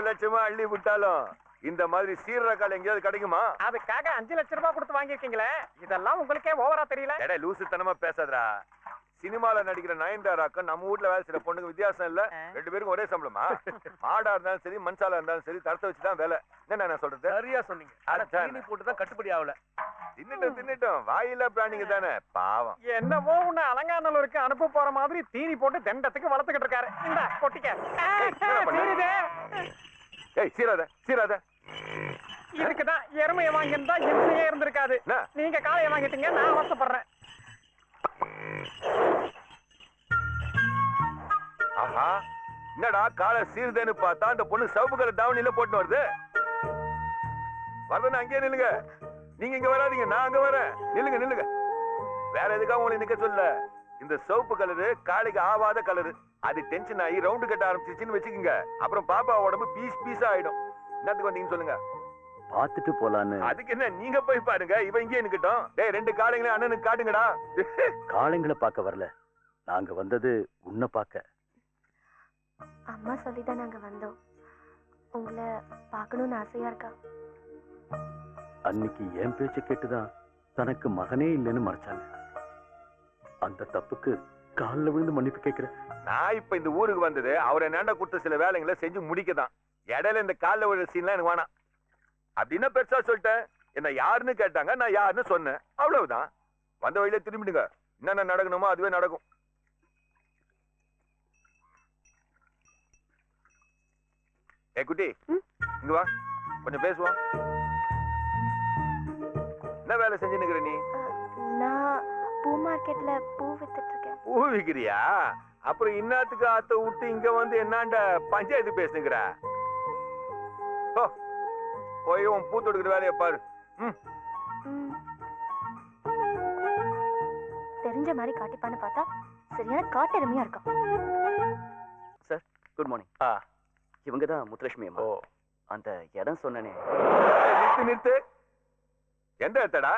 லட்சமா அள்ளி விட்டாலும் இந்த மாதிரி சீரக்கால் எங்கேயாவது கிடைக்குமா? அதுக்காக 5 லட்சம் ரூபாய் கொடுத்து வாங்கிருக்கீங்களே, இதெல்லாம் உங்களுக்கே ஓவரா தெரியல? எடே லூசுத்தனமா பேசாதடா. சினிமால நடிக்கிற நயன்தாராக்கும் நம்ம வீட்டுல வேலை செய்யற பொண்ணுக்கு வித்தியாசம் இல்ல. 2 பேருக்கும் ஒரே சம்பளமா? ஆடா இருந்தாலும் சரி, மண்சாலா இருந்தாலும் சரி, தரத்தை வச்சுதான் வேலை. என்ன நான் சொல்றது? சரியா சொன்னீங்க. தீனி போட்டுதான் கட்டுப்படி ஆகல. தின்னுட்டும் வாயில பிராணிங்க தானே, பாவம். என்னவோ உன்னை அலங்காநல்லூருக்கு அனுப்ப போற மாதிரி தீனி போட்டு தண்டத்துக்கு வளர்த்துக்கிட்டு இருக்காரு. இந்த கொட்டிக்க. ஏய் சீராத. இதுக்குதான் எருமையை வாங்கியிருந்தா எருமையே இருந்திருக்காது. நீங்க காளையை வாங்கிட்டீங்க, நான் அவசப்படுறேன். ஆஹா, என்னடா காலை சீருதேன்னு பார்த்தா அந்த பொண்ணு சிவப்பு கலர் தாவணியில போட்டு வருது. வரதுன்னு அங்கேயே நில்லுங்க. நீங்க இங்க வராதீங்க, நான் அங்க வரேன். நில்லுங்க. வேற எதுக்காக உங்களை நிக்க சொல்ல. இந்த சிவப்பு கலரு காளைக்கு ஆவாத கலரு. அது டென்ஷன் ஆகி ரவுண்டு கட்ட ஆரம்பிச்சிச்சுன்னு வச்சுக்கோங்க. அப்புறம் பாப்பா உடம்பு பீஸா ஆயிடும். என்னத்துக்கு வந்தீங்கன்னு சொல்லுங்க. பாத்துட்டு போலான்னு. அதுக்கு என்ன, நீங்க போய் பாருங்க. இவன் இங்கே நிக்கட்டும். டேய் 2 காளைங்களையும் அண்ணனுக்கு காட்டுங்கடா. காளைங்களை பார்க்க வரல, நாங்க வந்தது உன்னை பார்க்க. அம்மா சொல்லிதான் நாங்க வந்தோம். உங்களை பார்க்கணும்னு ஆசையா இருக்கா? அன்னைக்கு என் பேச்ச கேட்டுதான் தனக்கு மகனே இல்லைன்னு மறைச்சாங்க. அந்த தப்புக்கு காலில் விழுந்து மன்னிப்பு கேட்கிறேன். நான் இப்ப இந்த ஊருக்கு வந்தது அவரை நேண்ட கொடுத்த சில வேலைங்களை செஞ்சு முடிக்கதான். இடையில இந்த காலில் விழுற சீன்லாம் எனக்கு வேணாம். அப்படின்னா பெருசா சொல்லிட்டேன். என்ன யாருன்னு கேட்டாங்க, நான் யாருன்னு சொன்னேன், அவ்வளவுதான். வந்த வழியில திரும்பிடுங்க. என்னென்ன நடக்கணுமோ அதுவே நடக்கும். ஏ குட்டி, இங்க வா, கொஞ்சம் பேசுவோம். என்ன வேலை செஞ்சு நிக்கிற நீ? நான் பூ மார்க்கெட்ல பூ வித்துட்டு இருக்கேன். பூ விக்கிறியா? அப்புறம் இன்னத்துக்கு ஆத்த விட்டு இங்க வந்து என்னாண்ட பஞ்சாயத்து பேசுங்கிற? போய் உன் பூ தொடுக்கிற வேலையை பாரு. தெரிஞ்ச மாதிரி காட்டிப்பான்னு பார்த்தா சரியான காட்டெருமையா இருக்கும். Sir good morning. இவங்க தான் முத்துலட்சுமி அம்மா. அந்த இடம் சொன்னனே. நிறுத்து. எந்த இடத்தடா?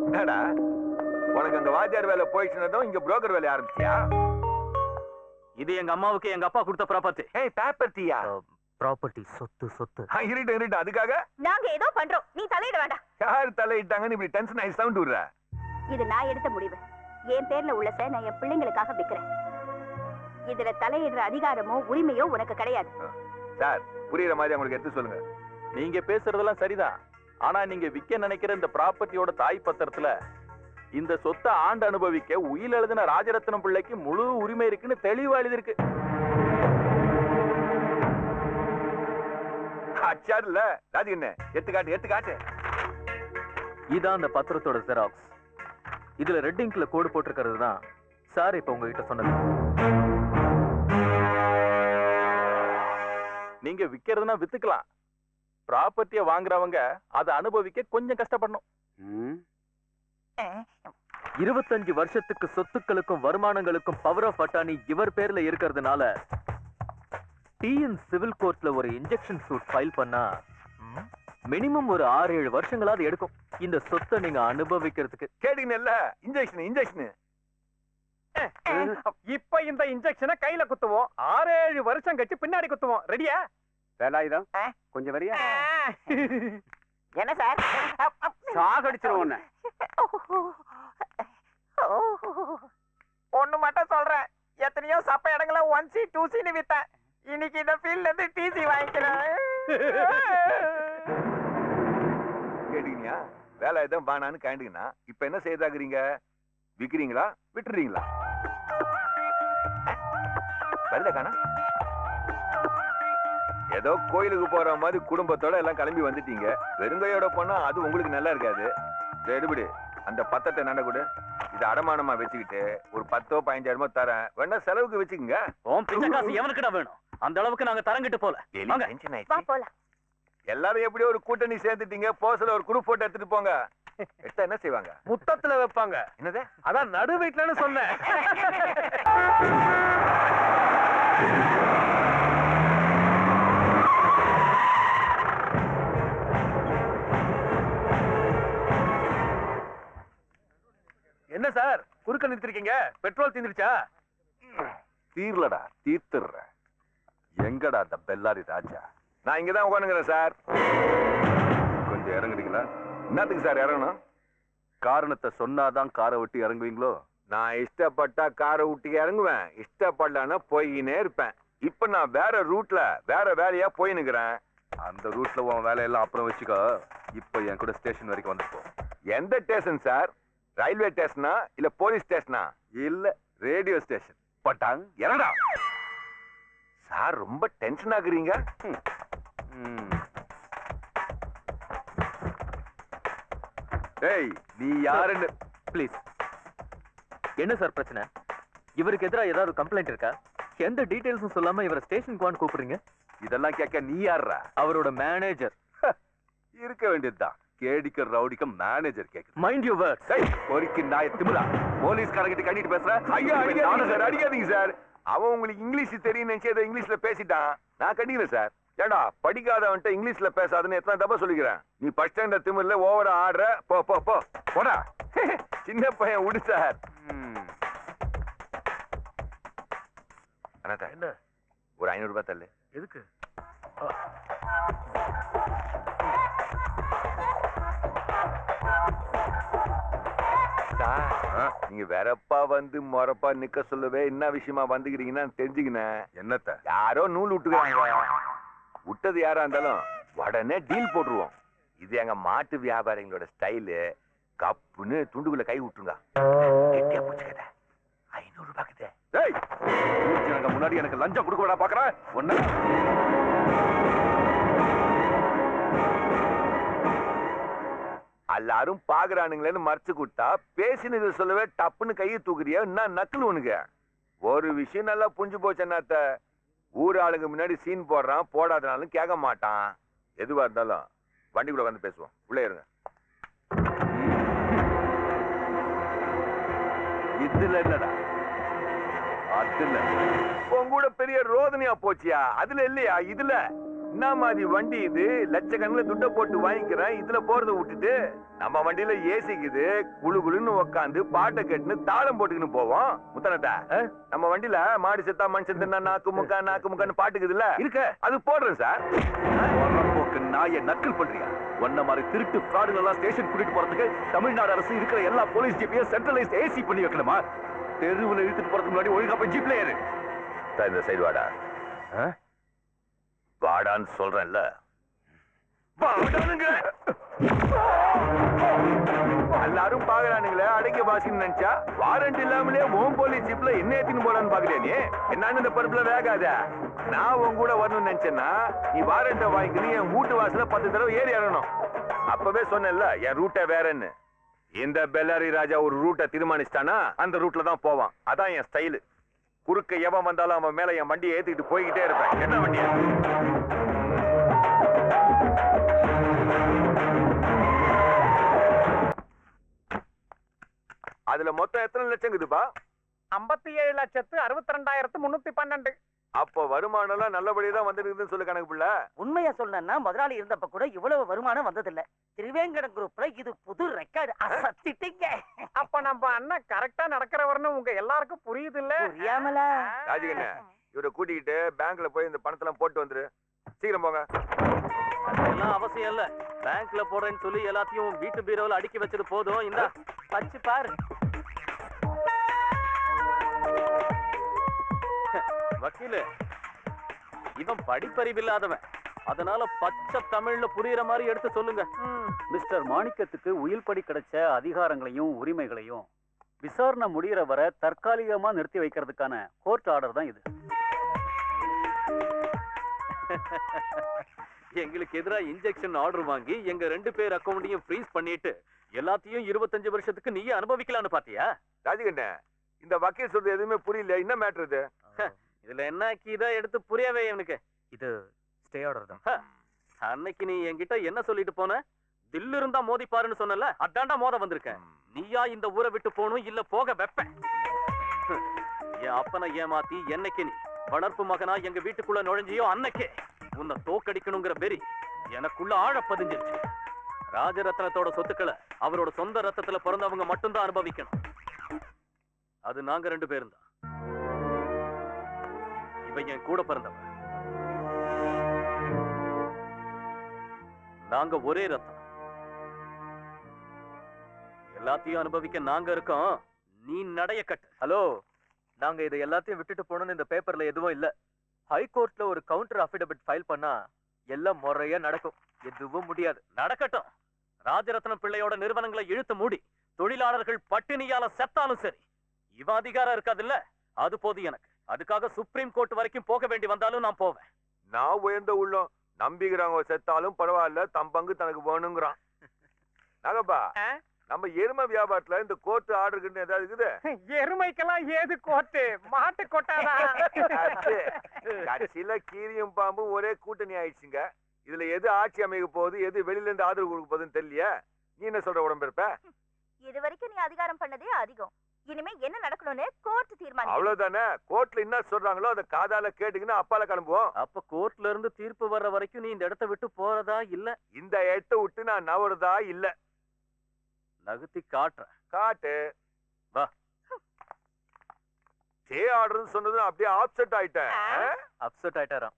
என்னடா உனக்கு அந்த வாத்தியார் வேலை போயிடுச்சுனதும் இங்க புரோக்கர் வேலை ஆரம்பிச்சியா? இது எங்க அம்மாவுக்கு எங்க அப்பா கொடுத்த ப்ராப்பர்ட்டி. ஏய் ப்ராப்பர்ட்டியா? ப்ராப்பர்ட்டி, சொத்து. இருட்டு அதுக்காக நாங்க ஏதோ பண்றோம், நீ தலையிட வேண்டாம். யார் தலையிட்டாங்கன்னு இப்படி டென்ஷன் ஆகி சவுண்ட் விடுற? இது நான் எடுத்த முடிவு. என் பேர்ல உள்ளத நான் என் பிள்ளைங்களுக்காக விக்கிறேன். இதுல தலையிடுற அதிகாரமோ உரிமையோ உனக்கு கிடையாது. சார் புரியுற மாதிரி உங்களுக்கு எடுத்து சொல்லுங்க. நீங்க பேசுறதெல்லாம் சரிதான். ஆனா நீங்க விக்க நினைக்கிற இந்த ப்ராப்பர்ட்டியோட தாய் பத்திரத்துல இந்த சொத்தை ஆண்டு அனுபவிக்க உயில் எழுதின ராஜரத்னம் பிள்ளைக்கு முழு உரிமை இருக்குன்னு தெளிவா எழுதிருக்கு. அச்சாருல ராஜி என்ன எடுத்துக்காட்டு. இதான் அந்த பத்திரத்தோட ஜெராக்ஸ். இதுல ரெட் இங்க்ல கோடு போட்டிருக்கிறது தான் சார் இப்ப உங்ககிட்ட சொன்னது. நீங்க விக்கிறதுனா வித்துக்கலாம். ப்ராப்பர்ட்டியை வாங்குறவங்க அதை அனுபவிக்க கொஞ்சம் கஷ்டப்படணும். 25 வருஷத்துக்கு சொத்துக்களுக்கும் வருமானங்களுக்கும் பவர் ஆஃப் அட்டார்னி இவர் பேர்ல இருக்கிறதுனால டிஎன் சிவில் கோர்ட்ல ஒரு இன்ஜெக்ஷன் சூட் ஃபைல் பண்ணா மினிமம் ஒரு 6-7 வருஷங்களாவது எடுக்கும் இந்த சொத்தை நீங்க அனுபவிக்கிறதுக்கு. கேட்டீங்கல்ல, இன்ஜெக்ஷன். இப்ப இந்த இன்ஜெக்ஷனை கையில குத்துவோம், 6-7 வருஷம் கழிச்சு பின்னாடி குத்துவோம். ரெடியா? வேலாயுதம் கொஞ்சம் வரியா? என்ன சார்? சாகடிச்சிருவோம். ஒண்ணு மட்டும் சொல்றேன், எத்தனையோ சப்ப இடங்கள 1C 2Cன்னு வித்தேன். இன்னைக்கு இந்த ஃபீல்ட்ல இருந்து டிசி வாங்கிக்கிறேன். கேட்டீங்களா? வேலை எதுவும் பானான்னு கேண்டுங்கண்ணா இப்ப என்ன செய்தாக்குறீங்க? விக்கிறீங்களா விட்டுறீங்களா? வருத காணா? ஏதோ கோயிலுக்கு போற மாதிரி குடும்பத்தோட எல்லாம் கிளம்பி வந்துட்டீங்க. வெறுங்கையோட போனா அது உங்களுக்கு நல்லா இருக்காது. எடுபடி அந்த பத்தத்தை நட கூட இது அடமானமா வச்சுக்கிட்டு ஒரு 10-15 தரேன், வேணா செலவுக்கு வச்சுக்கோங்க. எவனுக்குடா வேணும்? அந்த அளவுக்கு நாங்க தரங்கிட்டு போல. எல்லாரும் எப்படியோ ஒரு கூட்டணி சேர்ந்துட்டீங்க. போஸ்ல ஒரு குரூப் போட்டோ எடுத்துட்டு போங்க. எடுத்தா என்ன செய்வாங்க? முத்தத்துல வைப்பாங்க. என்னது? அதான் நடு வீட்டுலன்னு சொன்னேன். என்ன சார் குறுக்க நிறுத்திருக்கீங்க? பெட்ரோல் தீந்துருச்சா? தீர்லடா, தீர்த்துடுறேன். எங்கடா அந்த பெல்லாரி ராஜா? நான் இங்கதான் உட்காந்துக்கிறேன் சார். கொஞ்சம் இறங்குறீங்களா? என்னத்துக்கு சார் இறங்கணும்? காரணத்தை சொன்னாதான் காரை விட்டு இறங்குவீங்களோ? நான் இஷ்டப்பட்டா காரை விட்டு இறங்குவேன், இஷ்டப்படலன்னா போயினே இருப்பேன். இப்ப நான் வேற ரூட்ல வேற வேலையா போயினுக்கிறேன். அந்த ரூட்ல உன் வேலையெல்லாம் அப்புறம் வச்சுக்கோ. இப்ப என் கூட ஸ்டேஷன் வரைக்கும் வந்துப்போம். எந்த ஸ்டேஷன் சார்? ரயில்வே ஸ்டேஷனா இல்ல போலீஸ் ஸ்டேஷனா? இல்ல, ரேடியோ ஸ்டேஷன். பட்டாங் இறங்கடா. சார் ரொம்ப டென்ஷன் ஆகுறீங்க. ஏய், நீ யாருன்னு ப்ளீஸ். என்ன சார் பிரச்சனை? இவருக்கு எதிராக ஏதாவது கம்ப்ளைண்ட் இருக்கா? எந்த டீடைல்ஸும் சொல்லாம இவரை ஸ்டேஷனுக்கு வான்னு கூப்பிடுறீங்க? இதெல்லாம் கேட்க நீ யாரா? அவரோட மேனேஜர். இருக்க வேண்டியதுதான். கேடிக்க ரவுடிக்க மேனேஜர் கேக்குது. Mind you words. பொறுக்கி நாய் திமிரா. போலீஸ்காரங்கிட்ட கண்டிட்டு பேசுற? ஐயா அடிக்காதீங்க சார், அடிக்காதீங்க சார். அவன் உங்களுக்கு இங்கிலீஷ் தெரியும் நினைச்சு ஏதோ இங்கிலீஷ்ல பேசிட்டான். நான் கண்டிக்கல சார். ஏடா படிக்காதவன்ட்ட இங்கிலீஷ்ல பேசாதுன்னு எத்தனை தப்பா சொல்லிக்கிறேன். நீ ஃபர்ஸ்ட் ஸ்டாண்டர்ட் திமிர்ல ஓவரா ஆடுற. போ போ போ போடா. சின்ன பையன் விடு சார். அண்ணா என்ன ஒரு 500 ரூபாய் தள்ளு. எதுக்கு? நீங்க வேறப்பா வந்து மொறப்பா நிக்க சொல்லவே என்ன விஷயமா வந்துக்கிறீங்கன்னா தெரிஞ்சுக்கினேன். என்னத்த? யாரோ நூல் விட்டுக்கிறாங்க. விட்டது யாரா இருந்தாலும் உடனே டீல் போட்டுருவோம். இது எங்க மாட்டு வியாபாரிகளோட ஸ்டைலு. கப்புன்னு துண்டுக்குள்ள கை விட்டுருங்க. கெட்டியா பிடிச்சுக்கத. 500 ரூபாய்க்குதே. டேய், முன்னாடி எனக்கு லஞ்சம் கொடுக்க விட பாக்குறேன். ஒண்ணு எல்லாரும் பாக்குறானுங்களேன்னு மறைச்சு கொடுத்தா பேசினது சொல்லவே டப்புன்னு கையை தூக்குறியா? என்ன நக்கல் உனக்கு? ஒரு விஷயம் நல்லா புரிஞ்சு போச்சு. என்னத்த ஊர் ஆளுங்க முன்னாடி சீன் போடுறான், போடாதனாலும் கேட்க மாட்டான். எதுவா இருந்தாலும் வண்டிக்குள்ள வந்து பேசுவோம். உள்ளே இருங்க. இதுல என்னடா? அதுல உன் கூட பெரிய ரோதனையா போச்சியா? அதுல இல்லையா? இதுல என்ன மாதிரி வண்டி இது? லட்சக்கணக்கில் துட்ட போட்டு வாங்கிக்கிறேன். இதுல போறதை விட்டுட்டு நம்ம வண்டியில ஏசிக்குது, குழு குழுன்னு உக்காந்து பாட்டை கேட்டுன்னு தாளம் போட்டுக்கின்னு போவோம். முத்தனட்டா, நம்ம வண்டியில மாடு செத்தா மனுஷன் தின்னா நாக்கு முக்கான்னு பாட்டுக்குதுல்ல இருக்க, அது போடுறேன் சார். போக்கு நாயை நக்கல் பண்றியா? ஒன்ன மாதிரி திருட்டு ஃப்ராடுகள் எல்லாம் ஸ்டேஷன் கூட்டிட்டு போறதுக்கு தமிழ்நாடு அரசு இருக்கிற எல்லா போலீஸ் ஜீப்பையும் சென்ட்ரலைஸ் ஏசி பண்ணி வைக்கணுமா? தெருவில் இழுத்துட்டு போறதுக்கு முன்னாடி ஒழுங்கா போய் ஜீப்ல ஏறு. இந்த சைடு வாடா. வாடான்னு சொல்றேன்ல. எல்லாரும் பாக்குறானுங்களே அடக்கி பாசின்னு நினைச்சா வாரண்ட் இல்லாமலே ஓம் போலீஸ் ஜீப்ல என்ன ஏத்தின்னு போலான்னு பாக்குறியா? நீ என்னன்னு இந்த பருப்புல வேகாத. நான் உன் கூட வரணும்னு நினைச்சேன்னா நீ வாரண்ட வாங்கிக்கணும். என் வீட்டு வாசல 10 தடவை ஏறி இறங்கணும். அப்பவே சொன்னேன்ல என் ரூட்டை வேறன்னு. இந்த பெல்லாரி ராஜா ஒரு ரூட்டை தீர்மானிச்சிட்டானா அந்த ரூட்ல தான் போவான். அதான் என் ஸ்டைலு. குறுக்க எவன் வந்தாலும் அவன் மேல என் வண்டியை ஏத்திக்கிட்டு போய்கிட்டே இருப்பேன். என்ன வண்டியா? அதுல மொத்தம் எத்தனை லட்சம் இருக்குதுப்பா? 57,62,312. அப்ப வருமானம் எல்லாம் நல்லபடியா தான் வந்துருக்குதுன்னு சொல்லு கணக்கு பிள்ளை. உண்மையா சொல்லணும்னா முதலாளி இருந்தப்ப கூட இவ்வளவு வருமானம் வந்ததில்ல. திருவேங்கடம் குரூப்ல இது புது ரெக்கார்டு. அசத்திட்டீங்க. அப்ப நம்ம அண்ணன் கரெக்டா நடக்கிறவர்னு உங்க எல்லாருக்கும் புரியுது இல்ல? புரியாமலா? ராஜகண்ண இவரை கூட்டிக்கிட்டு பேங்க்ல போய் இந்த பணத்தெல்லாம் போட்டு வந்துரு. சீக்கிரம் போங்க. அதெல்லாம் அவசியம் இல்ல. பேங்க்ல போடுறேன்னு சொல்லி எல்லாத்தையும் வீட்டு பீரோல அடுக்கி வச்சது போதும். இந்த வச்சு பாரு. வக்கீலு, இவன் படிப்பறிவில்லாதவன். அதனால பச்சை தமிழ்ல புரியுற மாதிரி எடுத்து சொல்லுங்க. மிஸ்டர் மாணிக்கத்துக்கு உயில்படி கிடைச்ச அதிகாரங்களையும் உரிமைகளையும் விசாரணை முடிகிற வரை தற்காலிகமா நிறுத்தி வைக்கிறதுக்கான கோர்ட் ஆர்டர் தான் இது. எங்களுக்கு எதிராக இன்ஜெக்ஷன் ஆர்டர் வாங்கி எங்க 2 பேர் அக்கவுண்டையும் ஃப்ரீஸ் பண்ணிட்டு எல்லாத்தையும் 25 வருஷத்துக்கு நீயே அனுபவிக்கலாம்னு பாத்தியா? ராஜகண்ண இந்த வக்கீல் சொல்றது எதுவுமே புரியல. என்ன மேட்டர் இது? இதுல என்ன கீதா எடுத்து புரியவே எனக்கு. இது ஸ்டே ஆர்டர் தான். அன்னைக்கு நீ என்கிட்ட என்ன சொல்லிட்டு போன? தில்லு இருந்தா மோதி பாருன்னு சொன்னல, அதாண்டா மோத வந்திருக்கேன். நீயா இந்த ஊரை விட்டு போகணும் இல்ல போக வெப்பேன். என் அப்பனை ஏமாத்தி என்னைக்கு நீ வளர்ப்பு மகனா எங்க வீட்டுக்குள்ள நுழைஞ்சியோ அன்னைக்கே உன்னை தோக்கடிக்கணுங்கிற வெறி எனக்குள்ள ஆழ பதிஞ்சிருச்சு. ராஜரத்னத்தோட சொத்துக்களை அவரோட சொந்த ரத்தத்துல பிறந்தவங்க மட்டும்தான் அனுபவிக்கணும். அது நாங்க 2 பேரும் தான். இவன் என் கூட பிறந்தவன். நாங்க ஒரே ரத்தம். எல்லாத்தையும் அனுபவிக்க நாங்க இருக்கோம். நீ நடைய கட்டு. ஹலோ, நாங்க இதை எல்லாத்தையும் விட்டுட்டு போகணும்னு இந்த பேப்பர்ல எதுவும் இல்ல. ஹை கோர்ட்ல ஒரு கவுண்டர் அஃபிடவிட் ஃபைல் பண்ணா எல்லாம் முறையா நடக்கும். எதுவும் முடியாது. நடக்கட்டும். ராஜரத்னம் பிள்ளையோட நிறுவனங்களை இழுத்து மூடி தொழிலாளர்கள் பட்டினியால செத்தாலும் சரி, இவன் அதிகாரம் இருக்காதுல்ல, அது போது எனக்கு. அதுக்காக சுப்ரீம் கோர்ட் வரைக்கும் போக வேண்டி வந்தாலும் நான் போவேன். நான் உயர்ந்த உள்ளம் நம்பிக்கிறாங்க, செத்தாலும் பரவாயில்ல, தம் பங்கு தனக்கு வேணுங்கிறான். நாகப்பா, நம்ம எருமை வியாபாரத்துல இந்த கோர்ட் ஆர்டர் ஏதாவது இருக்குது? எருமைக்கெல்லாம் ஏது கோர்ட்டு, மாட்டு கொட்டாதா? கட்சியில கீரியும் பாம்பும் ஒரே கூட்டணி ஆயிடுச்சுங்க. இதுல எது ஆட்சி அமைக்க போகுது, எது வெளியில இருந்து ஆதரவு கொடுக்க போகுதுன்னு தெரியல. நீ என்ன சொல்ற உடம்பு இருப்ப? இது வரைக்கும் நீ அதிகாரம் பண்ணதே அதிகம். இனிமே என்ன நடக்கணும்னு கோர்ட் தீர்மானம். அவ்வளவுதானே. கோர்ட்ல என்ன சொல்றாங்களோ அதை காதால கேட்டுக்கின்னு அப்பால கிளம்புவோம். அப்ப கோர்ட்ல இருந்து தீர்ப்பு வர்ற வரைக்கும் நீ இந்த இடத்தை விட்டு போறதா இல்ல? இந்த இடத்தை விட்டு நான் நவறதா இல்ல. நகர்த்தி காட்டுறேன். காட்டு. வா. ஸ்டே ஆர்டர்னு சொன்னதும் அப்படியே ஆப்செட் ஆயிட்டேன். அப்செட் ஆயிட்டாராம்.